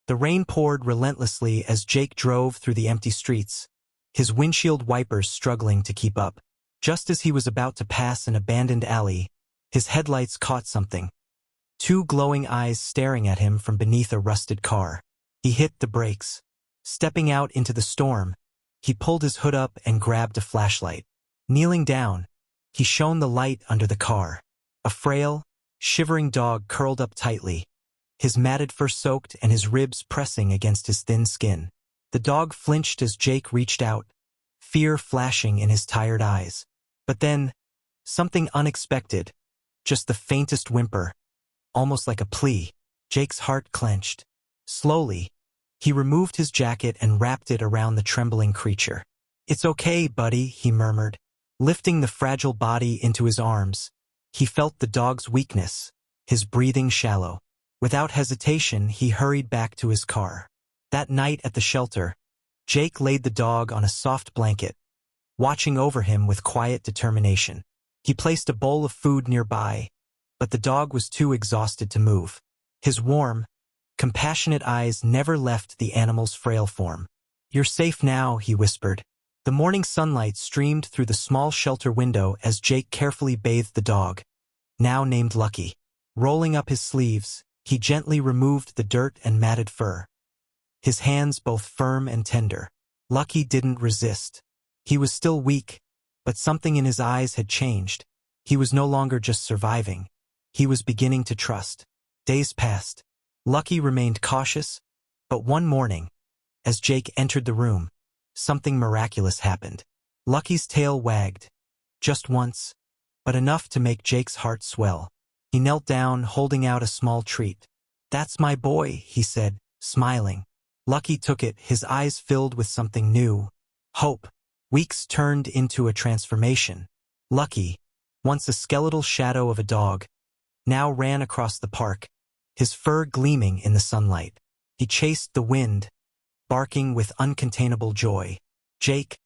The rain poured relentlessly as Jake drove through the empty streets, his windshield wipers struggling to keep up. Just as he was about to pass an abandoned alley, his headlights caught something. Two glowing eyes staring at him from beneath a rusted car. He hit the brakes. Stepping out into the storm, he pulled his hood up and grabbed a flashlight. Kneeling down, he shone the light under the car. A frail, shivering dog curled up tightly, his matted fur soaked and his ribs pressing against his thin skin. The dog flinched as Jake reached out, fear flashing in his tired eyes. But then, something unexpected, just the faintest whimper, almost like a plea. Jake's heart clenched. Slowly, he removed his jacket and wrapped it around the trembling creature. "It's okay, buddy," he murmured. Lifting the fragile body into his arms, he felt the dog's weakness, his breathing shallow. Without hesitation, he hurried back to his car. That night at the shelter, Jake laid the dog on a soft blanket, watching over him with quiet determination. He placed a bowl of food nearby, but the dog was too exhausted to move. His warm, compassionate eyes never left the animal's frail form. "You're safe now," he whispered. The morning sunlight streamed through the small shelter window as Jake carefully bathed the dog, now named Lucky. Rolling up his sleeves, he gently removed the dirt and matted fur, his hands both firm and tender. Lucky didn't resist. He was still weak, but something in his eyes had changed. He was no longer just surviving. He was beginning to trust. Days passed. Lucky remained cautious, but one morning, as Jake entered the room, something miraculous happened. Lucky's tail wagged, just once, but enough to make Jake's heart swell. He knelt down, holding out a small treat. "That's my boy," he said, smiling. Lucky took it, his eyes filled with something new, hope. Weeks turned into a transformation. Lucky, once a skeletal shadow of a dog, now ran across the park, his fur gleaming in the sunlight. He chased the wind, barking with uncontainable joy. Jake,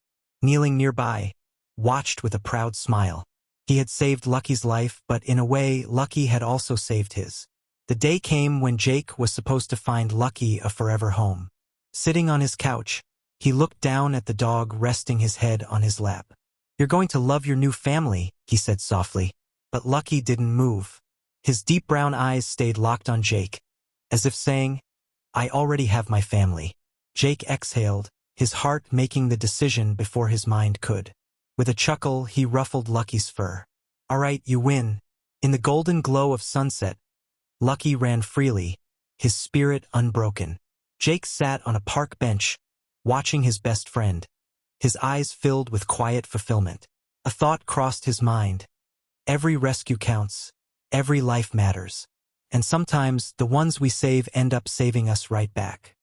kneeling nearby, watched with a proud smile. He had saved Lucky's life, but in a way, Lucky had also saved his. The day came when Jake was supposed to find Lucky a forever home. Sitting on his couch, he looked down at the dog resting his head on his lap. "You're going to love your new family," he said softly. But Lucky didn't move. His deep brown eyes stayed locked on Jake, as if saying, "I already have my family." Jake exhaled, his heart making the decision before his mind could. With a chuckle, he ruffled Lucky's fur. "All right, you win." In the golden glow of sunset, Lucky ran freely, his spirit unbroken. Jake sat on a park bench, watching his best friend, his eyes filled with quiet fulfillment. A thought crossed his mind. Every rescue counts, every life matters, and sometimes the ones we save end up saving us right back.